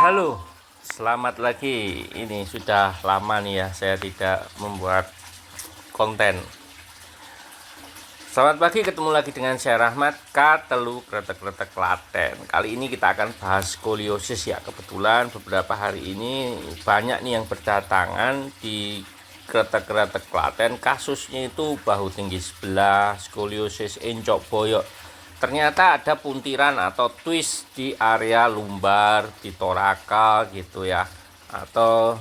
Halo, selamat lagi. Ini sudah lama nih ya saya tidak membuat konten. Selamat pagi, ketemu lagi dengan saya Rahmat Katelu Kretek-Kretek Klaten. Kali ini kita akan bahas skoliosis ya. Kebetulan beberapa hari ini banyak nih yang berdatangan di Kretek-Kretek Klaten. Kasusnya itu bahu tinggi sebelah, skoliosis encok boyok. Ternyata ada puntiran atau twist di area lumbar, di torakal gitu ya. Atau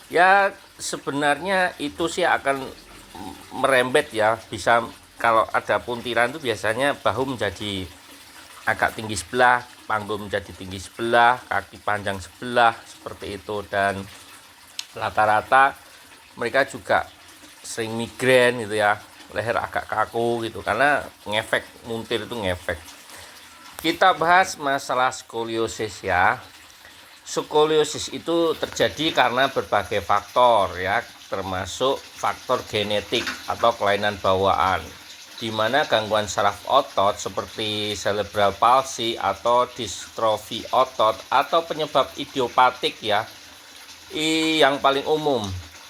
ya sebenarnya itu sih akan merembet ya, bisa. Kalau ada puntiran itu biasanya bahu menjadi agak tinggi sebelah, panggung menjadi tinggi sebelah, kaki panjang sebelah seperti itu. Dan rata-rata mereka juga sering migrain gitu ya, leher agak kaku gitu karena ngefek, muntir itu ngefek. Kita bahas masalah skoliosis ya. Skoliosis itu terjadi karena berbagai faktor ya, termasuk faktor genetik atau kelainan bawaan, di mana gangguan saraf otot seperti cerebral palsy atau distrofi otot atau penyebab idiopatik ya, yang paling umum.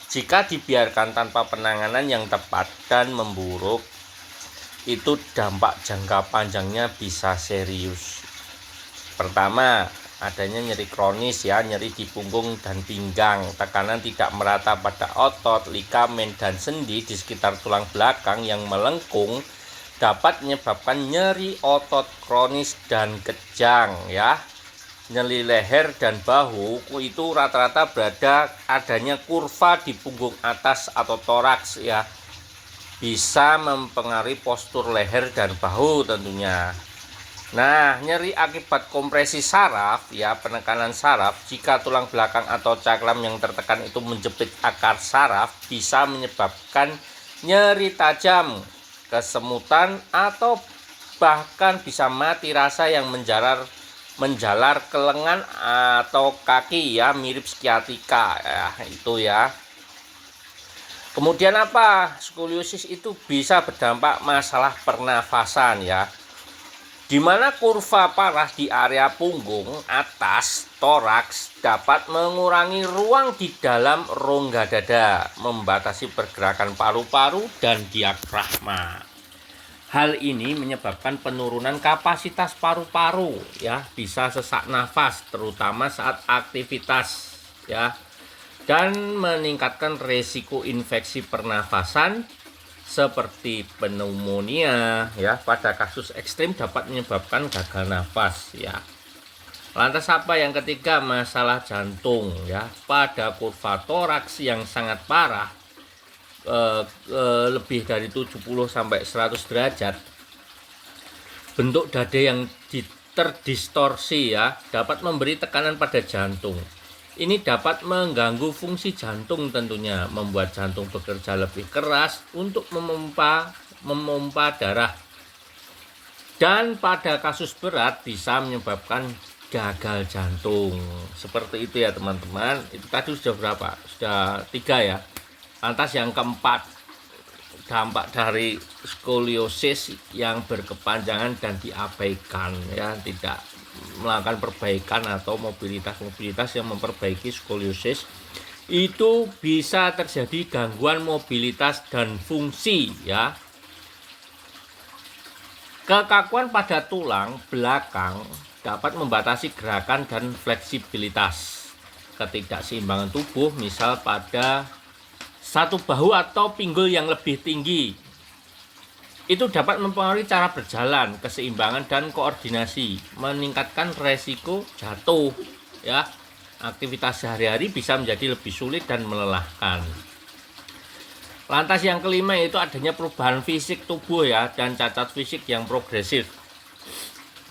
Jika dibiarkan tanpa penanganan yang tepat dan memburuk, itu dampak jangka panjangnya bisa serius. Pertama, adanya nyeri kronis ya, nyeri di punggung dan pinggang, tekanan tidak merata pada otot, ligamen dan sendi di sekitar tulang belakang yang melengkung dapat menyebabkan nyeri otot kronis dan kejang ya. Nyeri leher dan bahu itu rata-rata berada adanya kurva di punggung atas atau toraks ya. Bisa mempengaruhi postur leher dan bahu tentunya. Nah, nyeri akibat kompresi saraf ya, penekanan saraf, jika tulang belakang atau cakram yang tertekan itu menjepit akar saraf, bisa menyebabkan nyeri tajam, kesemutan, atau bahkan bisa mati rasa yang menjalar ke lengan atau kaki ya, mirip sciatica ya, itu ya. Kemudian apa? Skoliosis itu bisa berdampak masalah pernafasan ya, di mana kurva parah di area punggung atas toraks dapat mengurangi ruang di dalam rongga dada, membatasi pergerakan paru-paru dan diafragma. Hal ini menyebabkan penurunan kapasitas paru-paru ya, bisa sesak nafas terutama saat aktivitas ya, dan meningkatkan resiko infeksi pernafasan seperti pneumonia ya, pada kasus ekstrim dapat menyebabkan gagal nafas ya. Lantas apa yang ketiga? Masalah jantung ya, pada kurva toraks yang sangat parah, lebih dari 70 sampai 100 derajat, bentuk dada yang terdistorsi ya, dapat memberi tekanan pada jantung. Ini dapat mengganggu fungsi jantung tentunya, membuat jantung bekerja lebih keras untuk memompa darah. Dan pada kasus berat bisa menyebabkan gagal jantung. Seperti itu ya teman-teman. Itu tadi sudah berapa? Sudah 3 ya. Lantas yang keempat, dampak dari skoliosis yang berkepanjangan dan diabaikan ya, tidak melakukan perbaikan atau mobilitas yang memperbaiki skoliosis, itu bisa terjadi gangguan mobilitas dan fungsi ya. Kekakuan pada tulang belakang dapat membatasi gerakan dan fleksibilitas. Ketidakseimbangan tubuh, misal pada satu bahu atau pinggul yang lebih tinggi, itu dapat mempengaruhi cara berjalan, keseimbangan dan koordinasi, meningkatkan resiko jatuh ya. Aktivitas sehari-hari bisa menjadi lebih sulit dan melelahkan. Lantas yang kelima yaitu adanya perubahan fisik tubuh ya, dan cacat fisik yang progresif.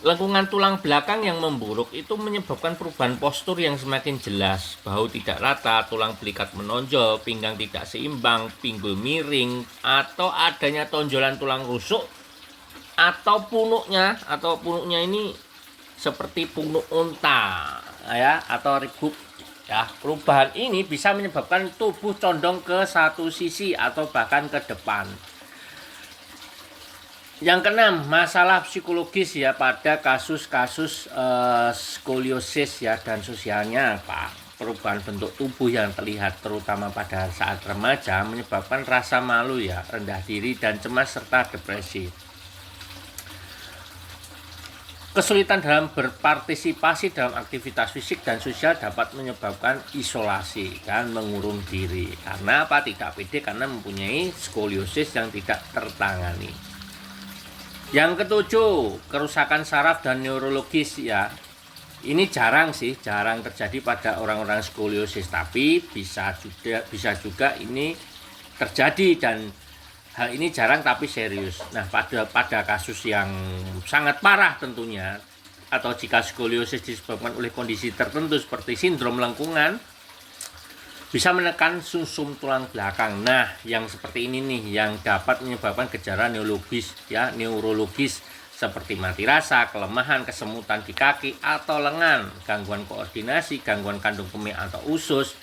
Lengkungan tulang belakang yang memburuk itu menyebabkan perubahan postur yang semakin jelas. Bahu tidak rata, tulang belikat menonjol, pinggang tidak seimbang, pinggul miring, atau adanya tonjolan tulang rusuk atau punuknya ini seperti punuk unta ya, atau rigub ya. Perubahan ini bisa menyebabkan tubuh condong ke satu sisi atau bahkan ke depan. Yang keenam, masalah psikologis ya pada kasus-kasus skoliosis ya dan sosialnya, Pak. Perubahan bentuk tubuh yang terlihat terutama pada saat remaja menyebabkan rasa malu ya, rendah diri dan cemas serta depresi. Kesulitan dalam berpartisipasi dalam aktivitas fisik dan sosial dapat menyebabkan isolasi dan mengurung diri. Karena apa? Tidak pede karena mempunyai skoliosis yang tidak tertangani. Yang ketujuh, kerusakan saraf dan neurologis ya. Ini jarang terjadi pada orang-orang skoliosis, tapi bisa juga ini terjadi dan hal ini jarang tapi serius. Nah, pada kasus yang sangat parah tentunya atau jika skoliosis disebabkan oleh kondisi tertentu seperti sindrom lengkungan, bisa menekan sumsum tulang belakang. Nah, yang seperti ini nih yang dapat menyebabkan gejala neurologis seperti mati rasa, kelemahan, kesemutan di kaki atau lengan, gangguan koordinasi, gangguan kandung kemih atau usus,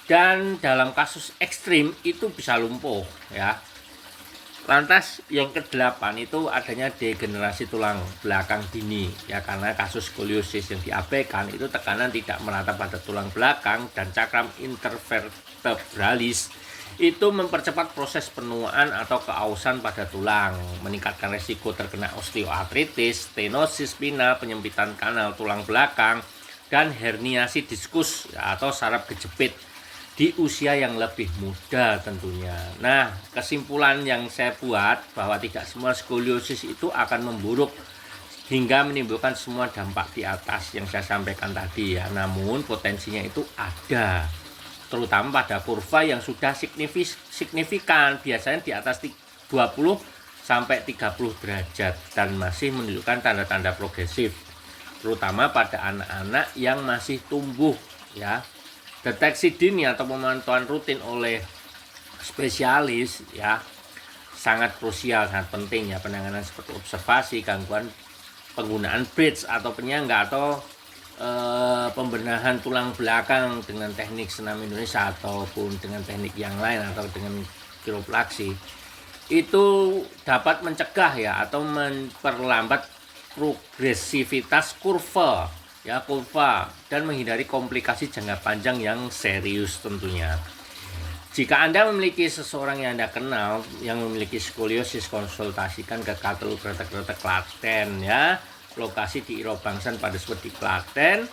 dan dalam kasus ekstrim itu bisa lumpuh ya. Lantas yang ke-8 itu adanya degenerasi tulang belakang dini ya, karena kasus skoliosis yang diabaikan itu tekanan tidak merata pada tulang belakang dan cakram intervertebralis itu mempercepat proses penuaan atau keausan pada tulang, meningkatkan resiko terkena osteoartritis, stenosis spinal, penyempitan kanal tulang belakang, dan herniasi diskus atau saraf kejepit di usia yang lebih muda tentunya. Nah, kesimpulan yang saya buat bahwa tidak semua skoliosis itu akan memburuk hingga menimbulkan semua dampak di atas yang saya sampaikan tadi ya. Namun potensinya itu ada, terutama pada kurva yang sudah signifikan, biasanya di atas 20 sampai 30 derajat dan masih menunjukkan tanda-tanda progresif, terutama pada anak-anak yang masih tumbuh ya. Deteksi dini atau pemantauan rutin oleh spesialis ya sangat krusial, sangat penting ya. Penanganan seperti observasi, gangguan penggunaan bridge atau penyangga atau pembenahan tulang belakang dengan teknik senam Indonesia ataupun dengan teknik yang lain atau dengan kiropraksi itu dapat mencegah ya atau memperlambat progresivitas kurva dan menghindari komplikasi jangka panjang yang serius tentunya. Jika Anda memiliki seseorang yang Anda kenal yang memiliki skoliosis, konsultasikan ke Kartelu Kretek-Kretek Klaten ya. Lokasi di Iro Bangsan pada seperti Klaten.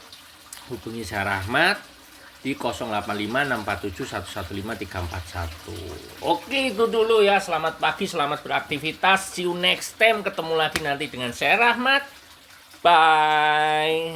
Hubungi saya Rahmat di 085647115341. Oke, itu dulu ya. Selamat pagi, selamat beraktivitas. See you next time. Ketemu lagi nanti dengan saya Rahmat. Bye.